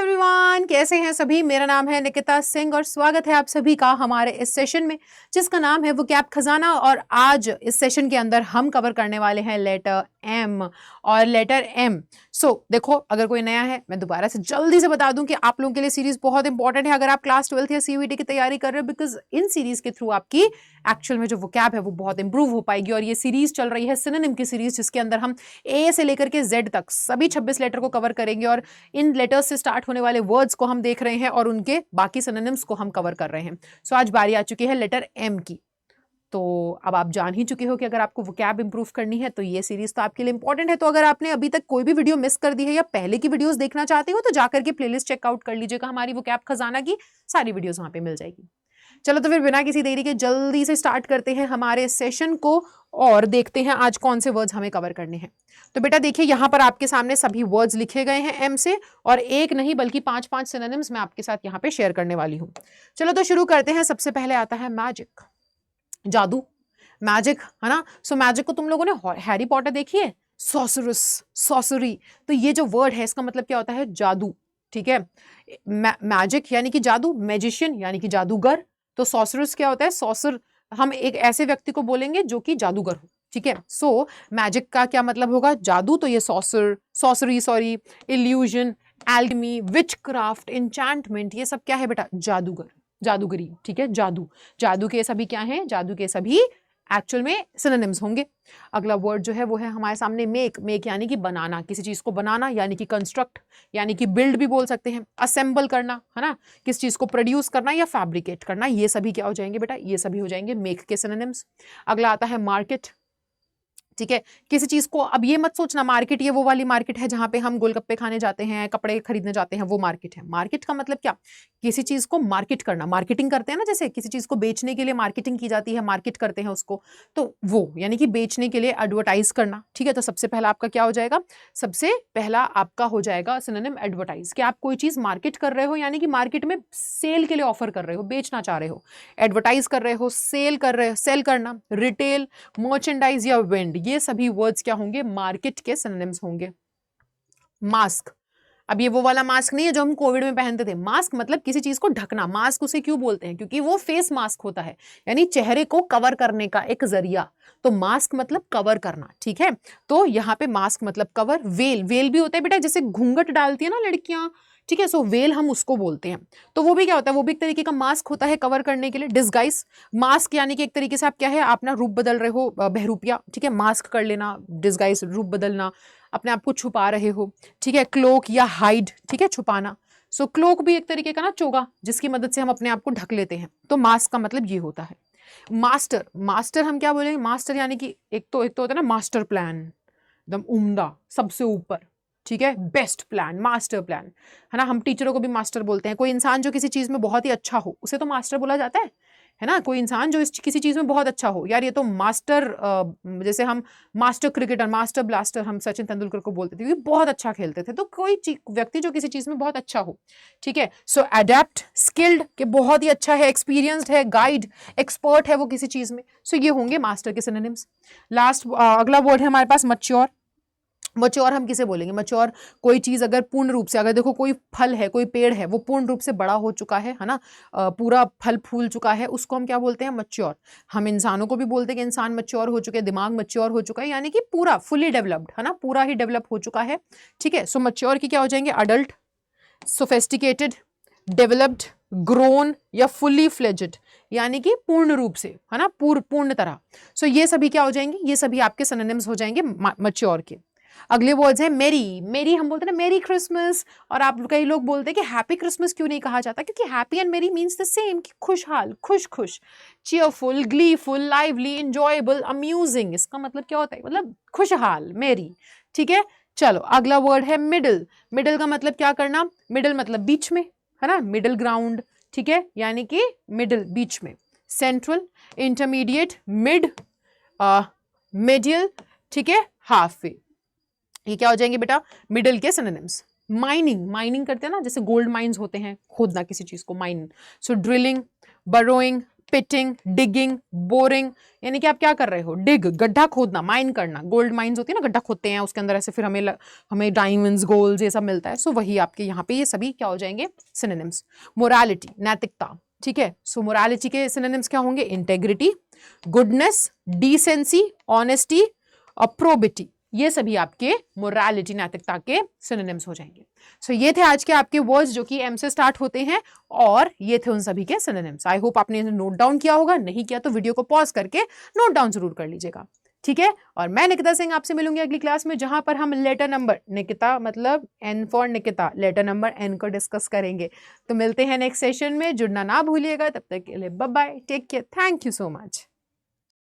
Everyone, कैसे हैं सभी। मेरा नाम है निकिता सिंह और स्वागत है आप सभी का हमारे इस सेशन में जिसका नाम है वोकैब खजाना। और आज इस सेशन के अंदर हम कवर करने वाले हैं लेटर एम और लेटर एम। देखो, अगर कोई नया है, मैं दोबारा से जल्दी से बता दूं कि आप लोगों के लिए सीरीज बहुत इंपॉर्टेंट है अगर आप क्लास 12th या सीयूईटी की तैयारी कर रहे हो, बिकॉज इन सीरीज के थ्रू आपकी एक्चुअल में जो वोकैब है वो बहुत इंप्रूव हो पाएगी। और ये सीरीज चल रही है सिनोनिम की सीरीज, जिसके अंदर हम ए से लेकर के जेड तक सभी 26 लेटर को कवर करेंगे और इन लेटर्स से स्टार्ट होने वाले वर्ड्स को हम देख रहे हैं और उनके बाकी सिनोनिम्स को हम कवर कर रहे हैं। आज बारी आ चुकी है लेटर एम की। तो अब आप जान ही चुके हो कि अगर आपको वोकैब इंप्रूव करनी है तो ये सीरीज तो आपके लिए इंपॉर्टेंट है। तो अगर आपने अभी तक कोई भी वीडियो मिस कर दी है या पहले की वीडियोस देखना चाहते हो तो जाकर के प्लेलिस्ट चेकआउट कर लीजिएगा, हमारी वोकैब खजाना की सारी वीडियोस वहां पे मिल जाएगी। चलो तो फिर बिना किसी देरी के जल्दी से स्टार्ट करते हैं हमारे सेशन को और देखते हैं आज कौन से वर्ड्स हमें कवर करने हैं। तो बेटा देखिए, यहाँ पर आपके सामने सभी वर्ड्स लिखे गए हैं एम से, और एक नहीं बल्कि 5-5 सिनोनिम्स मैं आपके साथ यहाँ पे शेयर करने वाली हूँ। चलो तो शुरू करते हैं। सबसे पहले आता है मैजिक, जादू, मैजिक, है ना। मैजिक को तुम लोगों ने हैरी पॉटर देखी है, सॉसरस, सॉसरी। तो ये जो वर्ड है इसका मतलब क्या होता है, जादू। ठीक है, मैजिक यानी कि जादू, मैजिशियन यानी कि जादूगर। तो सॉसरस क्या होता है, सॉसर हम एक ऐसे व्यक्ति को बोलेंगे जो कि जादूगर हो। ठीक है, मैजिक का क्या मतलब होगा, जादू। तो ये saucer, sorcery, sorry, illusion, alchemy, witchcraft, enchantment, ये सब क्या है बेटा, जादूगर, जादूगरी। ठीक है, जादू, जादू के सभी क्या हैं, जादू के सभी एक्चुअल में सिनोनिम्स होंगे। अगला वर्ड जो है वो है हमारे सामने मेक, मेक यानी कि बनाना, किसी चीज को बनाना यानी कि कंस्ट्रक्ट यानी कि बिल्ड भी बोल सकते हैं, असेंबल करना, है ना, किस चीज को प्रोड्यूस करना या फैब्रिकेट करना, ये सभी क्या हो जाएंगे बेटा, ये सभी हो जाएंगे मेक के सिनोनिम्स। अगला आता है मार्केट। ठीक है, किसी चीज को, अब ये मत सोचना मार्केट ये वो वाली मार्केट है जहां पे हम गोलगप्पे खाने जाते हैं, कपड़े खरीदने जाते हैं, वो मार्केट है। मार्केट का मतलब क्या, किसी चीज को मार्केट करना, मार्केटिंग करते हैं ना, जैसे किसी चीज को बेचने के लिए मार्केटिंग की जाती है, मार्केट करते हैं उसको, तो वो यानी कि बेचने के लिए एडवर्टाइज करना। ठीक है, तो सबसे पहला आपका क्या हो जाएगा, सबसे पहला आपका हो जाएगा सिनोनिम एडवर्टाइज, कि आप कोई चीज मार्केट कर रहे हो यानी कि मार्केट में सेल के लिए ऑफर कर रहे हो, बेचना चाह रहे हो, एडवर्टाइज कर रहे हो, सेल कर रहे हो, सेल करना, रिटेल, मर्चेंडाइज या वेंड, ये सभी वर्ड्स क्या होंगे, मार्केट के सिनोनिम्स होंगे। मास्क, अब ये वो वाला मास्क नहीं है जो हम कोविड में पहनते थे, मास्क मतलब किसी चीज को ढकना। मास्क उसे क्यों बोलते हैं, क्योंकि वो फेस मास्क होता है, यानी चेहरे को कवर करने का एक जरिया। तो मास्क मतलब कवर करना। ठीक है, तो यहाँ पे मास्क मतलब कवर। वेल, वेल भी होता है बेटा, जैसे घूंघट डालती है ना लड़कियां। ठीक है, वेल हम उसको बोलते हैं, तो वो भी क्या होता है, वो भी एक तरीके का मास्क होता है कवर करने के लिए। डिस्गाइज, मास्क यानी कि एक तरीके से आप क्या है, आप ना रूप बदल रहे हो, बहरूपिया। ठीक है, मास्क कर लेना, डिस्गाइज रूप बदलना, अपने आप को छुपा रहे हो। ठीक है, क्लोक या हाइड, ठीक है, छुपाना। क्लोक भी एक तरीके का ना चोगा जिसकी मदद से हम अपने आप को ढक लेते हैं। तो मास्क का मतलब ये होता है। मास्टर, मास्टर हम क्या बोलेंगे, मास्टर यानी कि एक तो होता है ना मास्टर प्लान, एकदम उम्दा, सबसे ऊपर। ठीक है, बेस्ट प्लान, मास्टर प्लान, है ना। हम टीचरों को भी मास्टर बोलते हैं। कोई इंसान जो किसी चीज में बहुत ही अच्छा हो उसे तो मास्टर बोला जाता है ना। कोई इंसान जो किसी चीज में बहुत अच्छा हो, यार ये तो मास्टर, जैसे हम मास्टर क्रिकेटर, मास्टर ब्लास्टर हम सचिन तेंदुलकर को बोलते थे, ये बहुत अच्छा खेलते थे। तो कोई व्यक्ति जो किसी चीज में बहुत अच्छा हो। ठीक है, एडेप्ट, स्किल्ड के बहुत ही अच्छा है, एक्सपीरियंस्ड है, गाइड, एक्सपर्ट है वो किसी चीज में। ये होंगे मास्टर के सिनोनिम्स। लास्ट अगला वर्ड है हमारे पास मच्योर। मच्योर हम किसे बोलेंगे, मच्योर कोई चीज अगर पूर्ण रूप से, अगर देखो कोई फल है, कोई पेड़ है, वो पूर्ण रूप से बड़ा हो चुका है ना, पूरा फल फूल चुका है, उसको हम क्या बोलते हैं, मच्योर। हम इंसानों को भी बोलते हैं कि इंसान मच्योर हो चुके हैं, दिमाग मच्योर हो चुका है, यानी कि पूरा फुली डेवलप्ड, है ना, पूरा ही डेवलप हो चुका है। ठीक है, मच्योर की क्या हो जाएंगे, अडल्ट, सोफेस्टिकेटेड, डेवलप्ड, ग्रोन या फुली फ्लेजेड, यानी कि पूर्ण रूप से, है ना, पूर्ण तरह। ये सभी क्या हो जाएंगे, ये सभी आपके सिनोनिम्स हो जाएंगे मच्योर के। अगले वर्ड्स है मेरी, मेरी हम बोलते हैं ना मेरी क्रिसमस, और आप कई लोग बोलते हैं कि हैप्पी क्रिसमस क्यों नहीं कहा जाता, क्योंकि हैप्पी एंड मेरी मीन्स द सेम, कि खुशहाल, खुश खुश, cheerful, gleeful, lively, enjoyable, amusing, इसका मतलब क्या होता है, मतलब खुशहाल, मेरी। ठीक है, चलो अगला वर्ड है मिडिल। मिडिल का मतलब क्या करना, मिडिल मतलब बीच में, है ना, मिडिल ग्राउंड। ठीक है, यानी कि मिडिल, बीच में। सेंट्रल, इंटरमीडिएट, मिड, मिडियल, ठीक है, हाफ वे, ये क्या हो जाएंगे बेटा, मिडिल के सिनोनिम्स। माइनिंग, माइनिंग करते हैं ना, जैसे गोल्ड माइंस होते हैं, खोदना किसी चीज को, mine. Drilling, burrowing, pitting, digging, boring, यानी कि आप क्या कर रहे हो, डिग गड्ढा खोदना, माइन करना, गोल्ड माइंस होती है ना, गड्ढा खोदते हैं उसके अंदर ऐसे फिर हमें डायमंड्स, गोल्ड ये सब मिलता है। सो वही आपके यहाँ पे ये सभी क्या हो जाएंगे, सिनोनिम्स। मोरालिटी, नैतिकता, ठीक है। सो मोरालिटी के सिनोनिम्स क्या होंगे, इंटेग्रिटी, गुडनेस, डिसेंसी, ऑनेस्टी और प्रोबिटी, ये सभी आपके मोरालिटी, नैतिकता के सिनोनिम्स हो जाएंगे। सो ये थे आज के आपके वर्ड्स जो कि एम से स्टार्ट होते हैं और ये थे उन सभी के सिनोनिम्स। आई होप आपने नोट डाउन किया होगा, नहीं किया तो वीडियो को पॉज करके नोट डाउन जरूर कर लीजिएगा, ठीक है। और मैं निकिता सिंह आपसे मिलूंगी अगली क्लास में, जहां पर हम लेटर नंबर, निकिता मतलब N for Nikita, letter number N को डिस्कस करेंगे। तो मिलते हैं नेक्स्ट सेशन में, जुड़ना ना भूलिएगा। तब तक के लिए bye bye, take care, thank you so much.